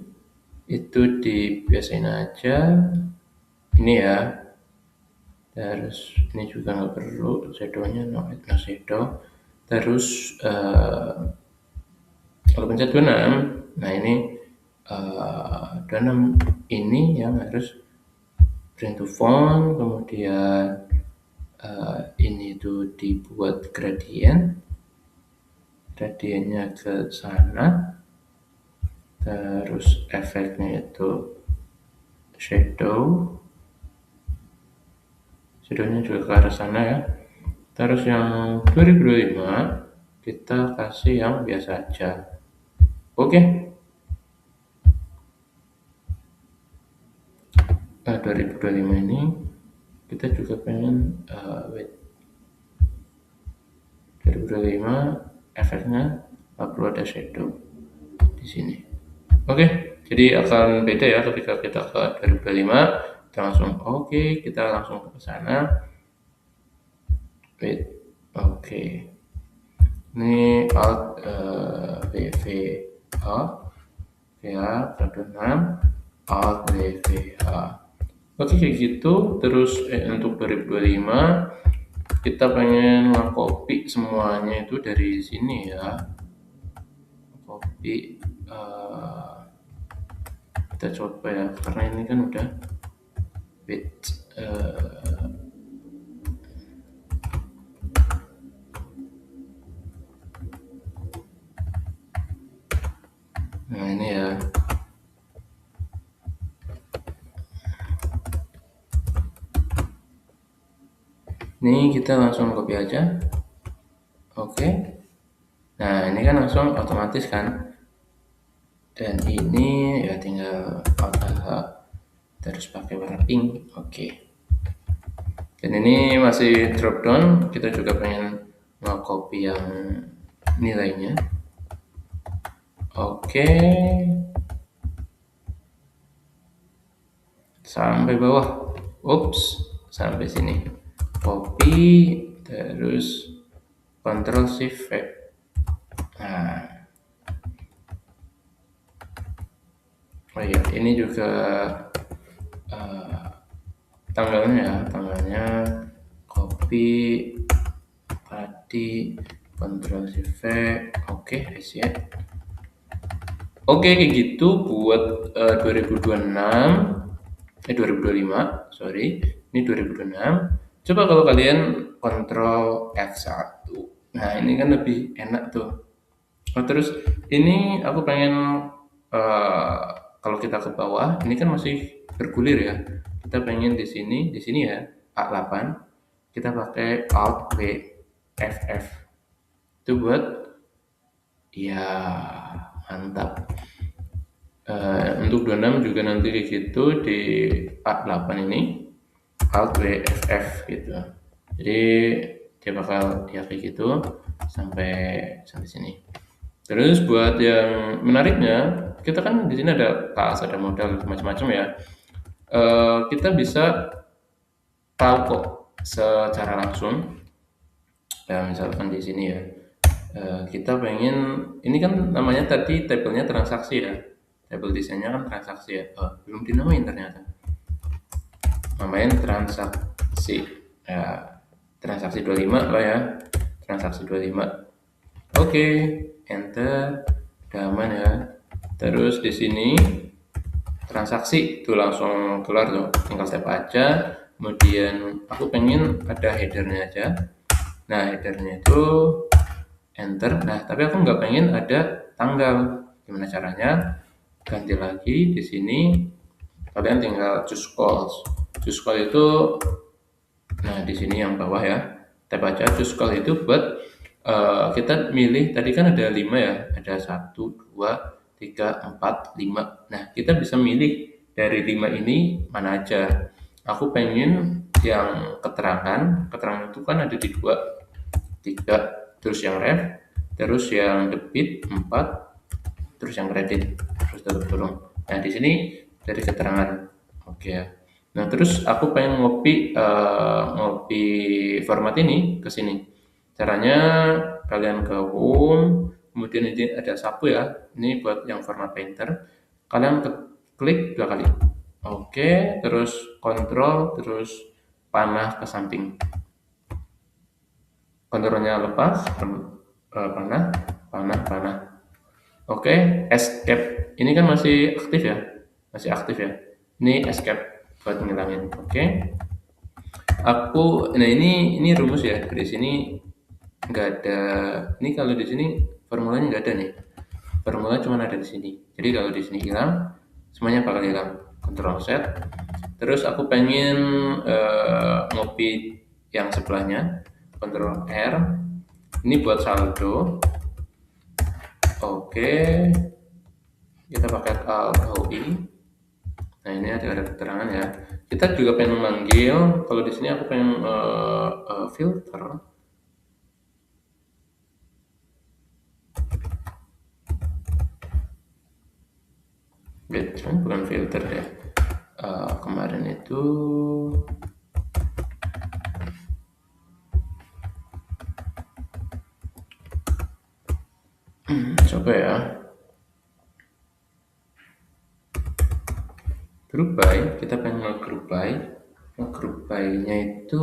Speaker 1: itu dibiasain aja. Ini ya. Terus ini juga nggak perlu shadownya, no shadow. Terus kalau pencet 26, nah ini 26 ini yang harus bring to font. Kemudian ini tuh dibuat gradientnya ke sana. Terus efeknya itu shadownya juga ke arah sana ya. Terus yang 2025 kita kasih yang biasa aja. Oke. Nah, 2025 ini kita juga pengen 2025 efeknya nggak perlu ada shadow di sini. Oke, jadi akan beda ya ketika kita ke 2025. Kita langsung kita langsung ke sana. Oke. Ini alt VVH ya, 6 alt VVH. Oke, kayak gitu. Terus untuk 2025 kita pengen copy semuanya itu dari sini ya. Copy kita coba ya, karena ini kan udah nah ini ya. Ini kita langsung copy aja. Oke. Nah, ini kan langsung otomatis kan. Dan ini ya tinggal terus pakai warna pink. Oke. Dan ini masih drop down. Kita juga pengen copy yang nilainya. Oke. Sampai bawah. Sampai sini. Copy, terus Ctrl Shift V. Nah, oh iya, ini juga tanggalnya copy tadi, Ctrl Shift V. Oke, guys ya. Oke, kayak gitu buat 2025, sorry, ini 2026. Coba kalau kalian Ctrl F1. Nah, ini kan lebih enak tuh. Oh, terus ini aku pengen eh, kalau kita ke bawah, ini kan masih bergulir ya. Kita pengen di sini ya, A8. Kita pakai Alt W FF. Itu buat ya mantap. Untuk 26 juga nanti kayak gitu di A8 ini Alt WFF gitu. Jadi dia bakal ya kayak gitu sampai sini. Terus buat yang menariknya, kita kan di sini ada tas, ada modal macam-macam ya. Kita bisa tahu kok secara langsung. Ya misalkan di sini ya, kita pengen ini kan namanya tadi tabelnya transaksi ya. Tabel desainnya kan transaksi ya. Belum dinamain ternyata. Namain transaksi. Ya, transaksi 25 lah ya. Transaksi 25. Oke, enter. Udah aman ya. Terus di sini transaksi itu langsung keluar tuh. Tinggal tap aja. Kemudian aku pengen ada headernya aja. Nah, headernya itu enter. Nah, tapi aku nggak pengen ada tanggal. Gimana caranya? Ganti lagi di sini. Kalian tinggal choose call. Choose call itu, nah di sini yang bawah ya. Tap aja choose call itu buat kita milih. Tadi kan ada 5 ya. Ada 1, 2, 3, 4, 5. Nah, kita bisa milih dari 5 ini mana aja. Aku pengen yang keterangan. Keterangan itu kan ada di 2, 3, terus yang ref, terus yang debit 4, terus yang kredit, terus turun. Nah, di sini dari keterangan. Oke ya. Nah, terus aku pengen ngopi format ini ke sini. Caranya kalian ke home, kemudian ini ada sapu ya. Ini buat yang format painter. Kalian klik 2 kali. Oke, terus kontrol, terus panah ke samping. Kontrolnya lepas, panah. Oke, escape. Ini kan masih aktif ya, Ini escape buat ngilangin. Oke. Nah ini rumus ya. Di sini nggak ada. Ini kalau di sini formulanya nggak ada nih. Formula cuma ada di sini. Jadi kalau di sini hilang, semuanya bakal hilang. Control set. Terus aku pengen ngopi yang sebelahnya. Control R. Ini buat saldo. Oke. Kita pakai Alt HOI. Nah ini ada keterangan ya. Kita juga pengen memanggil. Kalau di sini aku pengen filter. Bukan filter deh. Kemarin itu coba ya. Group by, kita pengen nge-group by. Nge-group by-nya itu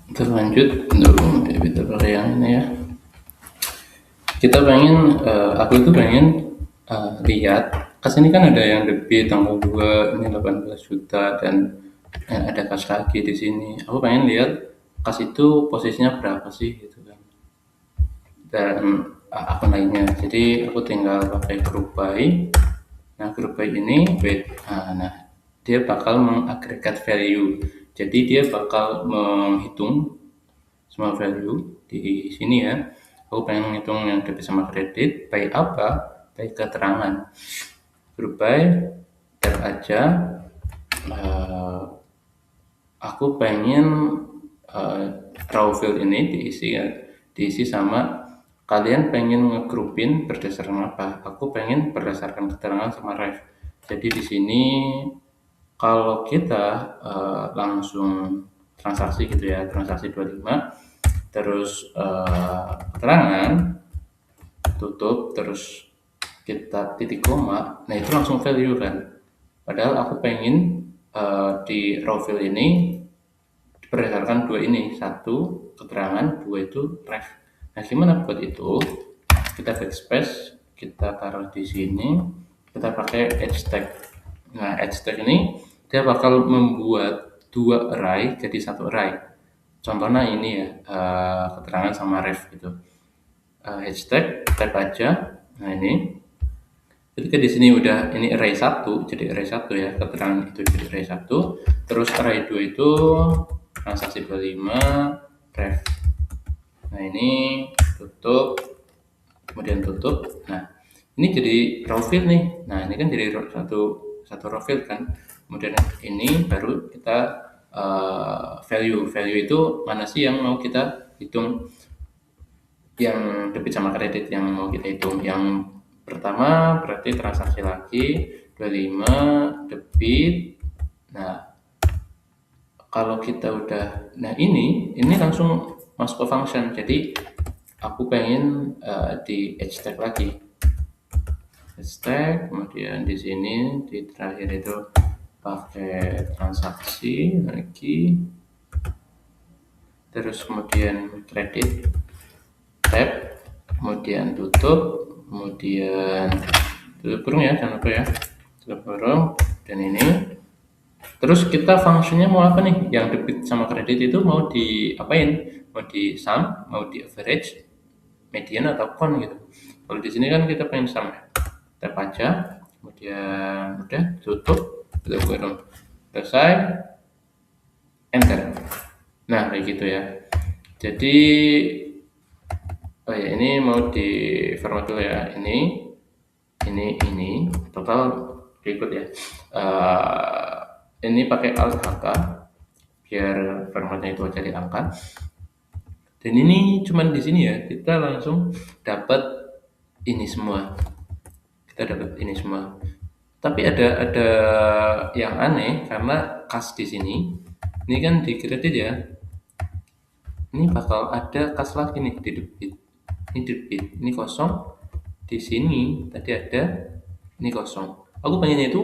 Speaker 1: kita lanjut dulu, kita pakai yang ini ya. Kita pengen, aku itu pengen lihat kesini kan ada yang debit tanggal 2 ini 18 juta dan ada kas kaki di sini. Aku pengen lihat kas itu posisinya berapa sih gitu kan. Dan akun lainnya. Jadi aku tinggal pakai group by. Nah, group by ini nah dia bakal mengagregat value. Jadi dia bakal menghitung semua value di sini ya. Aku pengen menghitung yang debit sama kredit by apa? By keterangan. Group by tab aja. Aku pengen raw field ini diisi sama kalian pengen ngegrupin berdasarkan apa? Aku pengen berdasarkan keterangan sama ref. Jadi di sini kalau kita langsung transaksi gitu ya, transaksi 25, terus keterangan tutup, terus kita titik koma, nah itu langsung value kan. Padahal aku pengen di raw fill ini berdasarkan dua ini, satu keterangan, dua itu ref. Nah gimana buat itu? Kita backspace, kita taruh di sini, kita pakai edge tag. Nah edge tag ini dia bakal membuat dua array jadi satu array. Contohnya ini ya, keterangan sama ref gitu. Hashtag tag aja. Nah ini ketika di sini udah ini array 1 jadi array 1 ya, keterangan itu jadi array 1, terus array 2 itu transaksi 25 ref. Nah ini tutup, kemudian tutup. Nah ini jadi raw field nih. Nah ini kan jadi satu raw field kan. Kemudian ini baru kita value itu mana sih yang mau kita hitung, yang debit sama kredit yang mau kita hitung. Yang pertama berarti transaksi lagi 25 debit. Nah kalau kita udah, nah ini langsung masuk ke function. Jadi aku pengen di edge tag lagi, edge tag, kemudian di sini di terakhir itu pakai transaksi lagi, terus kemudian kredit tab, kemudian tutup, kemudian tutup kurung ya, jangan lupa ya, tutup kurung, dan ini. Terus kita fungsinya mau apa nih? Yang debit sama kredit itu mau diapain? Mau di sum, mau di average, median atau con gitu. Kalau di sini kan kita pengen sum ya. Tap aja, kemudian udah tutup kurung, selesai, enter. Nah kayak gitu ya. Jadi oh ya, ini mau di format dulu ya. Ini total berikut ya. Ini pakai alt HK biar formatnya itu jadi angka. Dan ini cuman di sini ya, kita langsung dapat ini semua. Kita dapat ini semua. Tapi ada yang aneh karena kas di sini. Ini kan di kredit ya. Ini bakal ada kas lagi nih di debit. Ini debit, ini kosong. Di sini tadi ada, ini kosong. Aku pengennya itu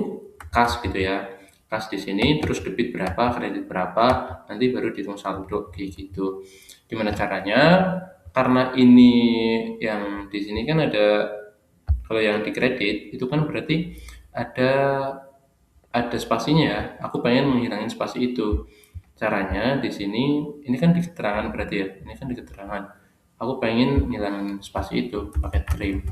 Speaker 1: kas gitu ya, kas di sini, terus debit berapa, kredit berapa, nanti baru dihitung saldo kayak gitu. Gimana caranya? Karena ini yang di sini kan ada, kalau yang di kredit itu kan berarti ada spasinya ya. Aku pengen menghilangin spasi itu. Caranya di sini, ini kan di keterangan berarti ya, ini kan di keterangan. Aku pengen ngilangin spasi itu pakai trim.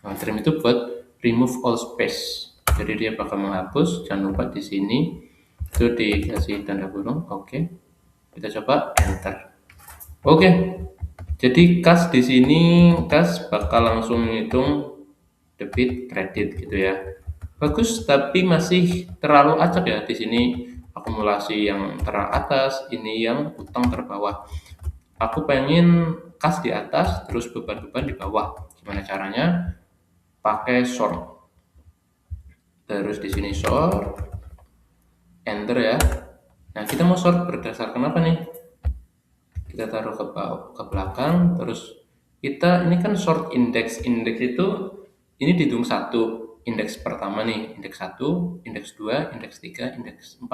Speaker 1: Nah, trim itu buat remove all space. Jadi dia bakal menghapus. Jangan lupa di sini itu dikasih tanda kurung. Oke. Kita coba enter. Oke. Jadi kas di sini, kas bakal langsung menghitung debit kredit gitu ya. Bagus, tapi masih terlalu acak ya di sini, akumulasi yang teratas, ini yang utang terbawah. Aku pengen kas di atas, terus beban-beban di bawah. Gimana caranya? Pakai sort. Terus di sini sort, enter ya. Nah kita mau sort berdasarkan apa nih? Kita taruh ke belakang, terus kita ini kan sort index. Index itu ini dihitung satu, indeks pertama nih, indeks 1, indeks 2, indeks 3, indeks 4.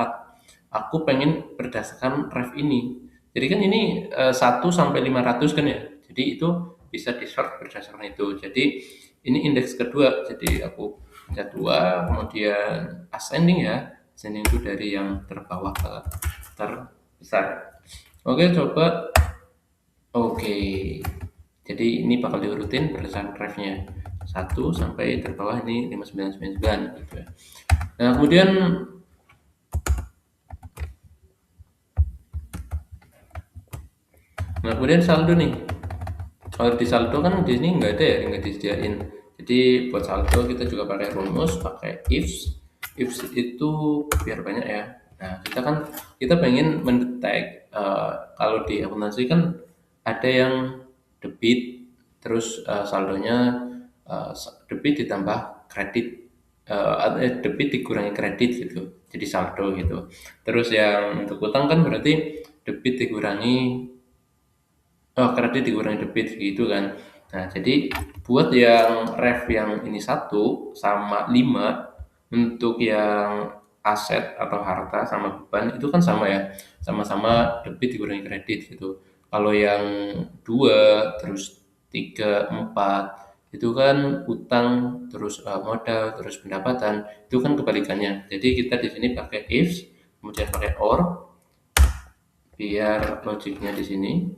Speaker 1: Aku pengen berdasarkan ref ini. Jadi kan ini 1 sampai 500 kan ya. Jadi itu bisa di sort berdasarkan itu. Jadi ini indeks kedua. Jadi aku pencet 2, kemudian ascending ya. Ascending itu dari yang terbawah ke terbesar. Oke, coba. Oke. Jadi ini bakal diurutin berdasarkan refnya 1 sampai terbawah ini 5999 gitu ya. Nah, kemudian saldo nih. Kalau di saldo kan di sini nggak ada ya, nggak disediain. Jadi buat saldo kita juga pakai rumus, pakai ifs. Ifs itu biar banyak ya. Nah, kita pengen mendetek kalau di akuntansi kan ada yang debit, terus saldonya debit ditambah kredit, debit dikurangi kredit gitu, jadi saldo gitu. Terus yang untuk utang kan berarti debit dikurangi kredit dikurangi debit gitu kan. Nah, jadi buat yang ref yang ini 1 sama 5 untuk yang aset atau harta sama beban itu kan sama ya, sama-sama debit dikurangi kredit gitu. Kalau yang 2 terus 3 4 itu kan utang, terus modal, terus pendapatan, itu kan kebalikannya. Jadi kita di sini pakai if, kemudian pakai or, biar logiknya di sini,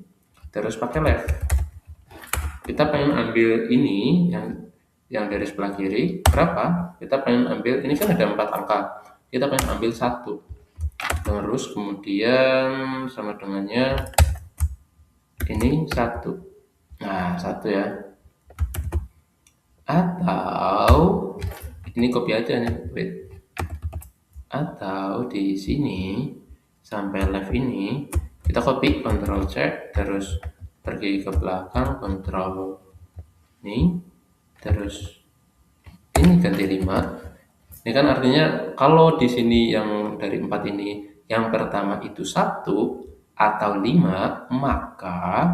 Speaker 1: terus pakai left. Kita pengen ambil ini yang dari sebelah kiri berapa? Kita pengen ambil ini kan ada 4 angka. Kita pengen ambil 1. Terus kemudian sama dengannya ini 1. Nah, 1 ya. Atau ini copy aja nih, wait. Atau di sini sampai left ini kita copy, Ctrl C, terus pergi ke belakang, Ctrl ini, terus ini ganti 5. Ini kan artinya kalau di sini yang dari 4 ini yang pertama itu 1 atau 5, maka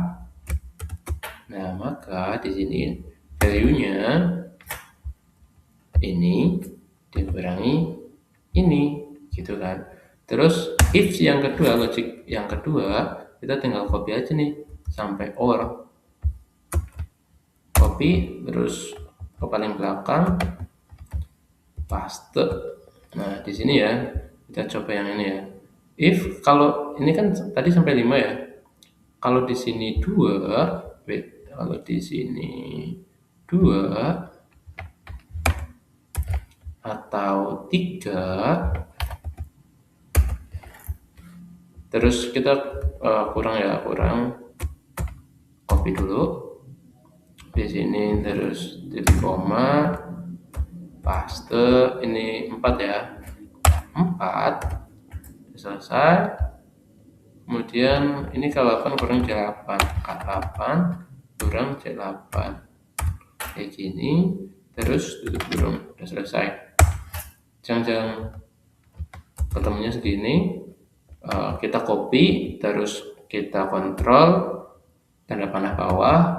Speaker 1: di sini value-nya ini dikurangi ini gitu kan. Terus if yang kedua, logik yang kedua, kita tinggal copy aja nih sampai or. Copy terus ke paling belakang, paste. Nah, di sini ya, kita coba yang ini ya. If kalau ini kan tadi sampai 5 ya. Kalau di sini 2, wait, kalau di sini 2 atau 3, terus kita kurang copy dulu di sini, terus titik koma, paste, ini 4 ya, 4 selesai. Kemudian ini K8 kurang C8, K8 kurang C8 kayak gini, terus tutup kurung, udah selesai. Jangan ketemunya segini, kita copy, terus kita kontrol tanda panah bawah,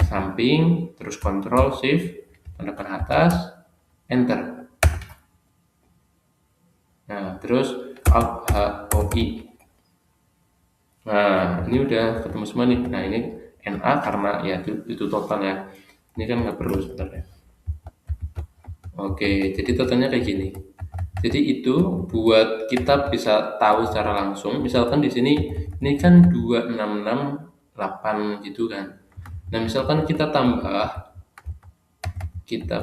Speaker 1: samping, terus kontrol shift tanda panah atas, enter. Nah, terus alt H O I. Nah, ini udah ketemu semua nih. Nah, ini NA karena ya itu total ya. Ini kan nggak perlu sebenarnya. Oke, jadi totalnya kayak gini. Jadi itu buat kita bisa tahu secara langsung. Misalkan di sini ini kan 2668 gitu kan. Nah, misalkan kita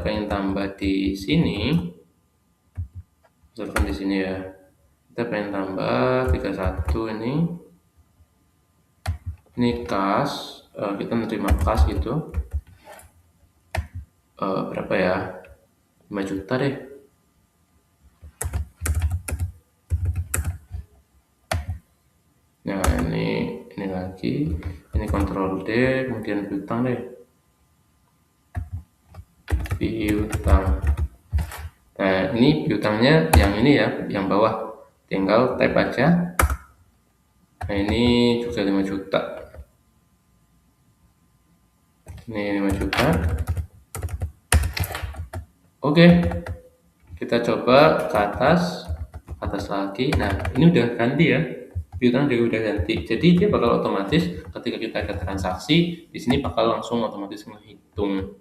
Speaker 1: pengen tambah di sini. Misalkan di sini ya. Kita pengen tambah 31 ini. Ini kas, kita menerima kas gitu. Berapa ya? 5 juta deh. Nah, ini lagi, ini Ctrl D, kemudian piutang deh. Piutang. Nah, ini piutangnya yang ini ya, yang bawah. Tinggal type aja. Nah, ini juga 5 juta. Ini 5 juta. Oke. Kita coba ke atas lagi. Nah, ini udah ganti ya. Piutang juga udah ganti. Jadi dia bakal otomatis ketika kita ada transaksi, di sini bakal langsung otomatis menghitung.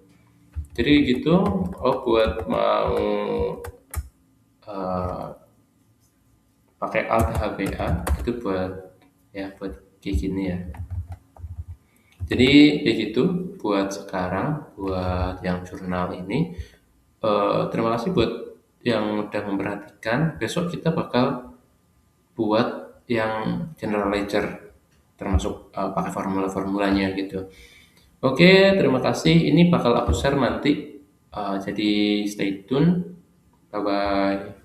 Speaker 1: Jadi gitu. Buat mau pakai alt HBA itu buat kayak gini ya. Jadi kayak gitu buat sekarang, buat yang jurnal ini. Terima kasih buat yang udah memperhatikan. Besok kita bakal buat yang general ledger, termasuk pakai formula-formulanya gitu. Oke, terima kasih. Ini bakal aku share nanti. Jadi stay tune. Bye bye.